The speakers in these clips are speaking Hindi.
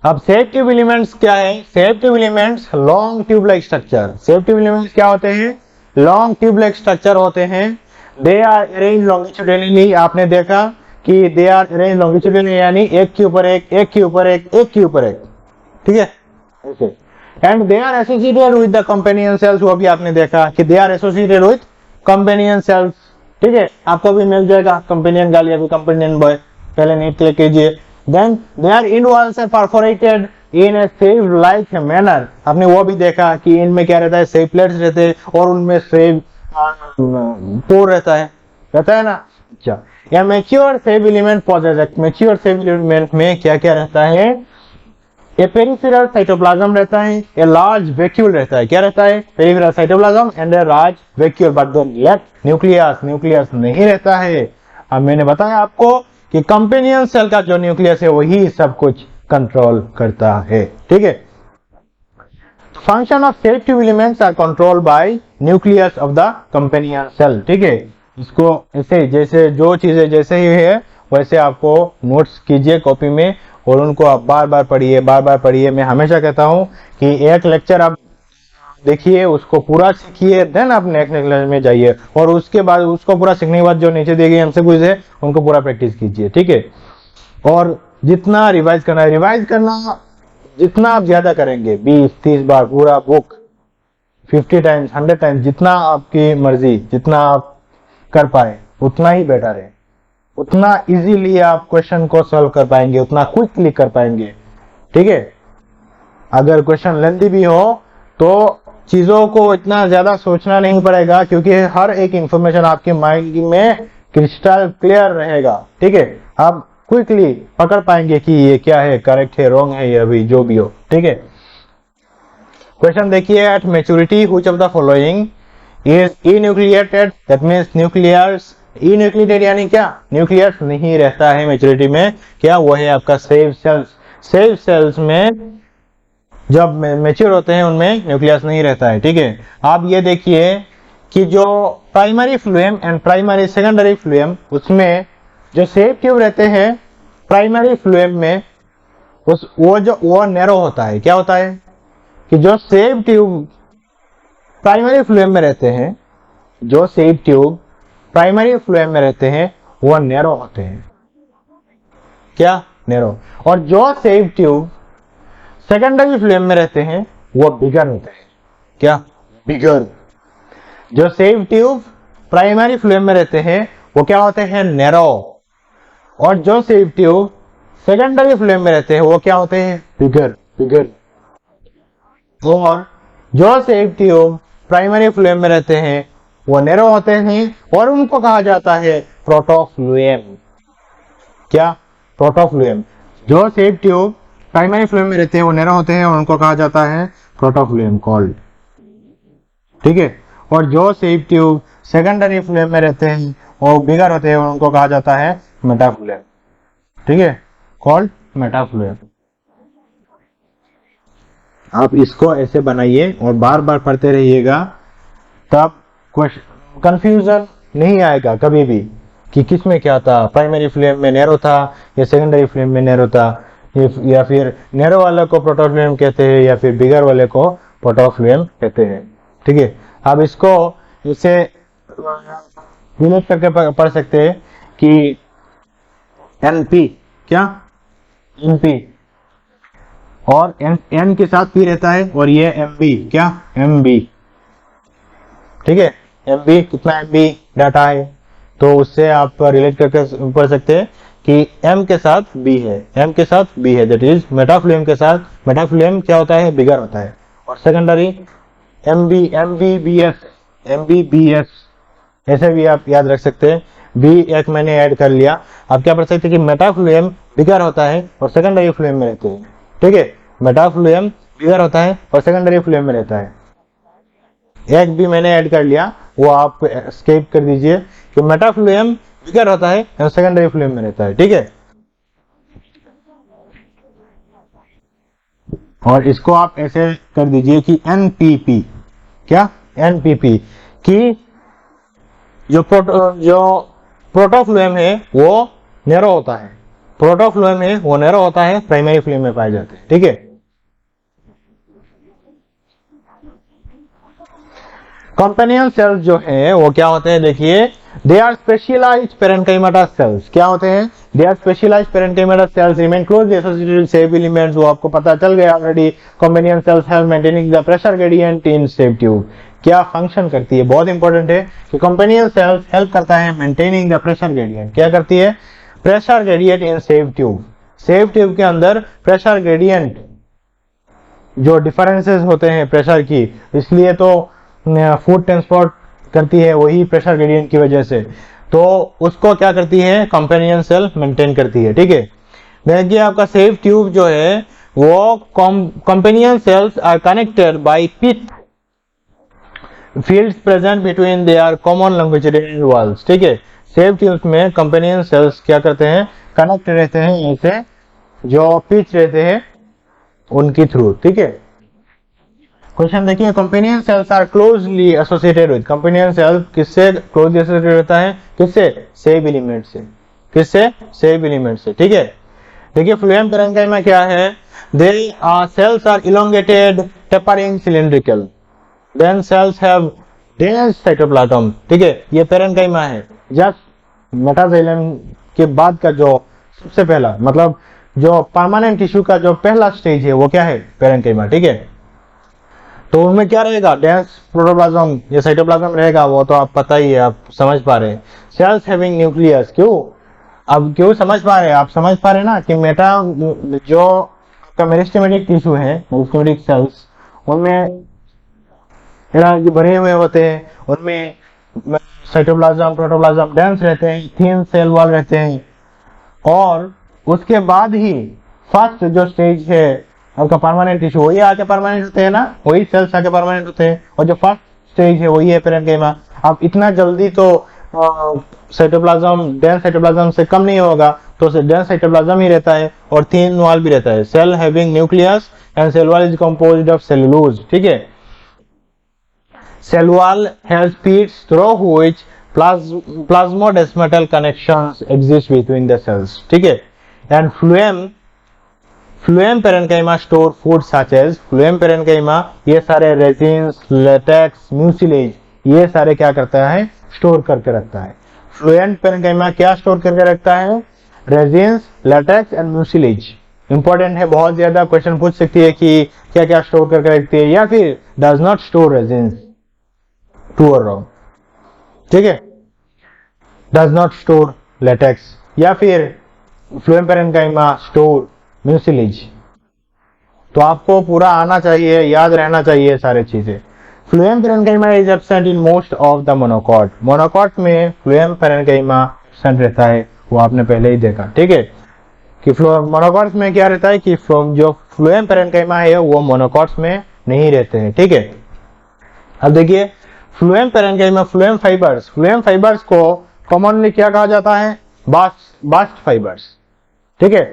अब शेप ट्यूब एलिमेंट्स क्या है? Sieve tube elements long tube like structure. Sieve tube elements क्या होते हैं? लॉन्ग ट्यूब लाइक स्ट्रक्चर होते हैं। They are arrange longitudinally. आपने देखा कि दे आर अरेंज लॉन्गिट्यूडिनली, यानी एक के ऊपर एक, एक के ऊपर एक, एक के ऊपर एक, ठीक है ऐसे। And they are associated with the companion cells. वो भी आपने देखा कि they are associated with companion cells, ठीक है। आपको भी मिल जाएगा कंपेनियन गर्ल या फिर कंपेनियन बॉय, पहले नीट क्लिक कीजिए। Then they are in walls are perforated in a sieve like manner. आपने वो भी देखा कि इनमें क्या रहता है, सेव प्लेट्स रहते हैं और उनमें सेव पोर रहता है ना। अच्छा, या mature sieve element possess. Mature sieve element में क्या क्या रहता है? ए पेरिफेरल साइटोप्लाज्म रहता है, ए लार्ज वैक्यूल रहता है। क्या रहता है? Peripheral cytoplasm and a large vacuole, but the nucleus, nucleus नहीं रहता है। अब मैंने बताया आपको कि कंपेनियन सेल का जो न्यूक्लियस है वही सब कुछ कंट्रोल करता है, ठीक है। Function of sieve tube elements are controlled by nucleus of the companion cell, ठीक है। इसको ऐसे जैसे जो चीजें जैसे ही है वैसे आपको नोट्स कीजिए कॉपी में और उनको आप बार बार पढ़िए, बार बार पढ़िए। मैं हमेशा कहता हूं कि एक लेक्चर आप देखिए, उसको पूरा सीखिए, देन आप नेक्स्ट लेक्चर में जाइए और उसके बाद उसको पूरा सीखने के बाद जो नीचे दिए गए हमसे कुछ है उनको पूरा प्रैक्टिस कीजिए, ठीक है। और जितना रिवाइज करना है, रिवाइज करना जितना आप ज्यादा करेंगे, 20-30 बार पूरा बुक, 50 टाइम्स, 100 टाइम्स, जितना आपकी मर्जी, जितना आप कर पाए उतना ही बेटर है। उतना इजीली आप क्वेश्चन को सॉल्व कर पाएंगे, उतना क्विकली कर पाएंगे, ठीक है। अगर क्वेश्चन लेंथी भी हो तो चीजों को इतना ज्यादा सोचना नहीं पड़ेगा, क्योंकि हर एक इंफॉर्मेशन आपके माइंड में क्रिस्टल क्लियर रहेगा, ठीक है। आप क्विकली पकड़ पाएंगे कि ये क्या है, करेक्ट है, रॉन्ग है, या भी जो भी हो, ठीक है। क्वेश्चन देखिए, at maturity which of the following is enucleated. That means nucleus, enucleated यानी क्या? न्यूक्लियस नहीं रहता है मैच्योरिटी में। क्या वो है? आपका सेव सेल्स। सेव सेल्स में जब मैच्योर होते हैं उनमें न्यूक्लियस नहीं रहता है, ठीक है। आप ये देखिए कि जो प्राइमरी फ्लूएम एंड प्राइमरी सेकेंडरी फ्लूएम, उसमें जो सेव ट्यूब रहते हैं प्राइमरी फ्लूएम में, वो नैरो होता है। क्या होता है कि जो सेव ट्यूब प्राइमरी फ्लूएम में रहते हैं, जो सेव ट्यूब प्राइमरी फ्लूएम में रहते हैं वो नैरो होते हैं। क्या? नैरो। और जो सेव ट्यूब सेकेंडरी फ्लूएम में रहते हैं वो बिगर होते हैं। क्या? बिगर। जो सेव ट्यूब प्राइमरी फ्लूएम में रहते हैं वो क्या होते हैं? नैरो। और जो सेव ट्यूब सेकेंडरी फ्लूएम में रहते हैं वो क्या होते हैं? बिगर, बिगर। और जो सेव ट्यूब प्राइमरी फ्लूएम में रहते हैं वो नैरो होते हैं और उनको कहा जाता है प्रोटोफ्लूएम। क्या? प्रोटोफ्लूएम। जो सेव ट्यूब प्राइमरी फ्लूएम में रहते हैं वो नैरो होते हैं और उनको कहा जाता है प्रोटोफ्लूएम कॉल्ड, ठीक है। और जो सेव ट्यूब सेकेंडरी फ्लूएम में रहते हैं और बिगर होते हैं उनको कहा जाता है मेटाफ्लूएम, ठीक है, कॉल्ड मेटाफ्लूएम। आप इसको ऐसे बनाइए और बार बार पढ़ते रहिएगा, तब कंफ्यूजन नहीं आएगा कभी भी कि किस में क्या था, प्राइमरी फ्लूएम में नैरो था या सेकेंडरी फ्लूएम में नैरो था, या फिर नैरो वाले को प्रोटोफ्लूएम कहते हैं या फिर बिगर वाले को प्रोटोफ्लूएम कहते हैं, ठीक है। अब इसको इसे रिलेट करके पढ़ सकते हैं कि एनपी, क्या? एनपी, और एन के साथ पी रहता है और ये एमबी, क्या? एमबी, ठीक है। एमबी, कितना एमबी डाटा है, तो उससे आप रिलेट करके पढ़ सकते हैं कि एम के साथ बी है, एम के साथ बी है, दैट इज मेटाफ्लूएम के साथ, मेटाफ्लूएम क्या होता है? बिगर होता है। और सेकेंडरी एमबी, एमबीबीएस, एमबीबीएस ऐसे भी आप याद रख सकते हैं। बी एक मैंने ऐड कर लिया। आप क्या पढ़ सकते हैं कि मेटाफ्लूएम बिगर होता है और सेकेंडरी फ्लूएम में रहते हैं, ठीक है। मेटाफ्लूएम बिगर होता है और सेकेंडरी फ्लूएम में रहता है। एक भी मैंने ऐड कर लिया, वो आप स्किप कर दीजिए कि मेटाफ्लूएम बिगर होता है और सेकेंडरी फ्लूएम में रहता है, ठीक है। और इसको आप ऐसे कर दीजिए कि एनपीपी, क्या? एनपीपी, कि जो प्रोटोफ्लूएम है वो नैरो होता है प्रोटोफ्लोएम है वो नैरो होता है, प्राइमरी फ्लोएम में पाए जाते हैं। ठीक है, कंपेनियन सेल्स जो है वो क्या होते हैं, देखिए they are specialized parenchyma cells. क्या होते हैं, they are specialized parenchyma cells remain closely associated with sieve elements. वो आपको पता चल गया already. Companion cells help maintaining the pressure gradient in sieve tube. क्या फंक्शन करती है, बहुत इंपॉर्टेंट है कि कंपेनियन सेल्स हेल्प करता है मेंटेनिंग द प्रेशर ग्रेडियंट। क्या करती है, pressure gradient in sieve tube. Safe tube के अंदर प्रेशर ग्रेडियंट जो डिफरेंसेस होते हैं प्रेशर की, इसलिए तो फूड ट्रांसपोर्ट करती है वही प्रेशर ग्रेडियंट की वजह से, तो उसको क्या करती है, कंपेनियन सेल मेंटेन करती है। ठीक है, देखिए आपका सेफ ट्यूब जो है वो companion cells are connected by pit fields present between their common longitudinal walls. ठीक है, सेफ ट्यूब्स में कंपेनियन सेल्स क्या करते हैं, कनेक्ट रहते हैं ऐसे जो पिच रहते हैं उनकी थ्रू। ठीक है, क्वेश्चन देखिए, companion cells are closely associated with. Companion cell किससे क्लोजली एसोसिएटेड रहता है, किससे, सेफ एलिमेंट से। किससे, सेफ एलिमेंट से। ठीक है, देखिए फ्लोएम पेरेन्काइमा क्या है, the cells are elongated tapering cylindrical, then cells have dense cytoplasm. ठीक है, ये पेरेन्काइमा है। जस्ट मेटाजाइलम के बाद का जो सबसे पहला मतलब जो परमानेंट टिश्यू का जो पहला स्टेज है वो क्या है, पेरेन्काइमा। ठीक है, तो उनमें क्या रहेगा, डेंस प्रोटोप्लाज्म या साइटोप्लाज्म रहेगा, वो तो आप पता ही है, आप समझ पा रहे हैं। सेल्स हैविंग न्यूक्लियस, क्यों, अब क्यों समझ पा रहे हैं, आप समझ पा रहे हैं ना कि जो आपका मेरिस्टेमेटिक टिश्यू है, मेरिस्टेमेटिक सेल्स, उनमें एनर्जी भरे हुए होते हैं, उनमें साइटोप्लाज्म प्रोटोप्लाज्म डेंस रहते हैं, थिन सेल वॉल रहते हैं, और उसके बाद ही फर्स्ट जो स्टेज है आपका परमानेंट टिश्यू, वही आके परमानेंट होते हैं ना, वही सेल्स आके परमानेंट होते हैं, और जो फर्स्ट स्टेज है वही है पेरेन्काइमा। अब इतना जल्दी तो साइटोप्लाज्म डेंस साइटोप्लाज्म से कम नहीं होगा, तो डेंस साइटोप्लाज्म ही रहता है और थिन वॉल भी रहता है। Cell having nucleus and cell wall is composed of cellulose. ठीक है, cell wall has pits through which plasmodesmatal connections exist between the cells. ठीक है, and phloem parenchyma store food such as, phloem parenchyma ये सारे रेजिन्स, लेटेक्स, म्यूसिलेज, ये सारे क्या करता है, स्टोर करके रखता है। फ्लोएम पेरेन्काइमा क्या स्टोर करके रखता है, resins, latex and mucilage. Important है, बहुत ज्यादा क्वेश्चन पूछ सकती है कि क्या क्या स्टोर करके रखती है, या फिर does not store resins, true और रॉन्ग। ठीक है, डज नॉट स्टोर लेटेक्स, या फिर फ्लोएम पेरेन्काइमा स्टोर म्यूसिलेज। तो आपको पूरा आना चाहिए, याद रहना चाहिए सारे चीजें। Phloem parenchyma is absent in most of the monocot. Monocot में फ्लोएम पेरेन्काइमा एब्सेंट रहता है, वो आपने पहले ही देखा। ठीक है, कि मोनोकॉट्स में क्या रहता है कि जो फ्लोएम पेरेन्काइमा है वो मोनोकॉट्स में नहीं रहते हैं। ठीक है, अब देखिए फ्लोएम पेरेन्काइमा, फ्लोएम फाइबर्स को कॉमनली क्या कहा जाता है, बास्ट फाइबर्स। ठीक है,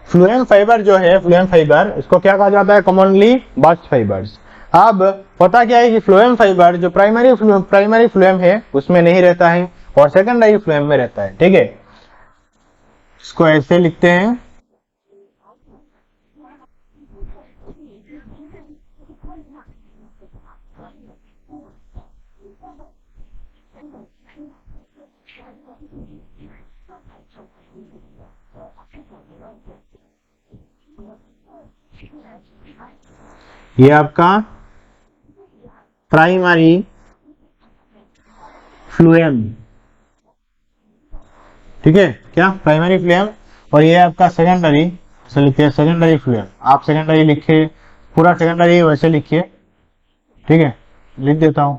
फ्लोएम फाइबर जो है, फ्लोएम फाइबर, इसको क्या कहा जाता है, कॉमनली बास्ट फाइबर्स। अब पता क्या है कि फ्लोएम फाइबर जो प्राइमरी फ्लोएम है उसमें नहीं रहता है और सेकेंडरी फ्लोएम में रहता है। ठीक है, इसको ऐसे लिखते हैं, ये आपका प्राइमरी फ्लोएम। ठीक है, क्या प्राइमरी फ्लोएम, और ये आपका सेकेंडरी, इसे लिखते हैं सेकेंडरी फ्लोएम। आप सेकेंडरी लिखे, पूरा सेकेंडरी वैसे लिखिए। ठीक है, लिख देता हूं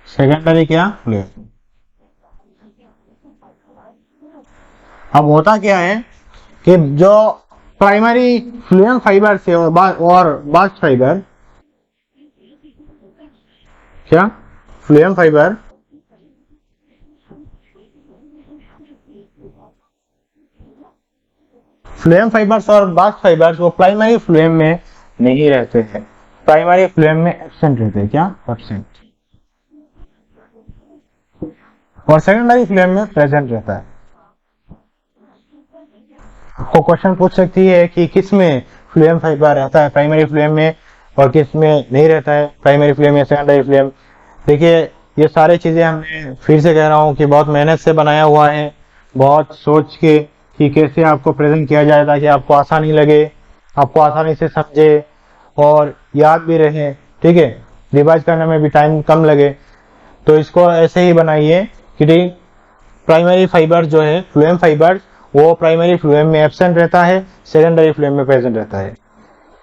सेकेंडरी क्या फ्लोएम। अब होता क्या है कि जो प्राइमरी फ्लोएम फाइबर से और बास्ट फाइबर, क्या फ्लोएम फाइबर फाइबर्स और बास्ट फाइबर्स वो प्राइमरी फ्लोएम में नहीं रहते हैं, प्राइमरी फ्लोएम में एब्सेंट रहते हैं। क्या, एब्सेंट। और सेकेंडरी फ्लोएम में प्रेजेंट रहता है। आपको क्वेश्चन पूछ सकती है कि किस में फ्लोएम फाइबर रहता है प्राइमरी फ्लोएम में और किस में नहीं रहता है, प्राइमरी फ्लोएम या सेकेंडरी फ्लोएम। देखिए ये सारी चीजें हमने फिर से कह रहा हूँ कि बहुत मेहनत से बनाया हुआ है, बहुत सोच के कि कैसे आपको प्रेजेंट किया जाए ताकि आपको आसानी लगे, आपको आसानी से समझे और याद भी रहे, ठीक है, रिवाइज करने में भी टाइम कम लगे। तो इसको ऐसे ही बनाइए कि प्राइमरी फाइबर जो है फ्लोएम फाइबर वो प्राइमरी फ्लोएम में एब्सेंट रहता है, सेकेंडरी फ्लोएम में प्रेजेंट रहता है।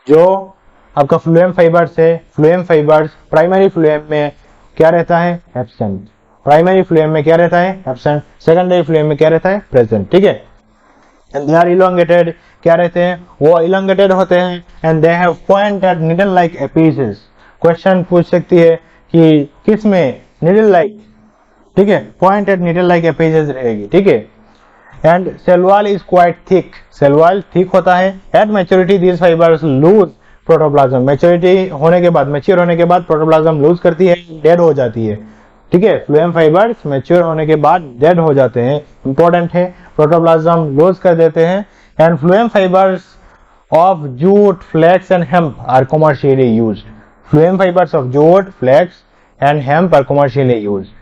जो आपका फ्लोएम फाइबर्स है, फ्लोएम फाइबर्स प्राइमरी फ्लोएम में क्या रहता है, एब्सेंट। प्राइमरी फ्लोएम में क्या रहता है, एब्सेंट। सेकेंडरी फ्लोएम में क्या रहता है, प्रेजेंट, ठीक है। एंड दे आर इलोंगेटेड, क्या रहते हैं, वो इलोंगेटेड होते हैं। And they have pointed needle like एपिसेस। Question पूछ सकती है कि किस में नीडल लाइक, ठीक है, पॉइंटेड नीडल लाइक एपिसेस रहेगी, ठीक है। And cell wall is quite thick, cell wall thick होता है। At maturity these fibres lose protoplasm, maturity होने के बाद, मैच्योर होने के बाद प्रोटोप्लाज्म लूज करती है, डेड हो जाती है, ठीक है। फ्लोएम फाइबर्स मैच्योर होने के बाद डेड हो जाते हैं, इंपॉर्टेंट है, प्रोटोप्लाज्म लूज कर देते हैं। And phloem fibres of jute, flax and hemp are commercially used. Phloem fibres of jute, flax and hemp are commercially used.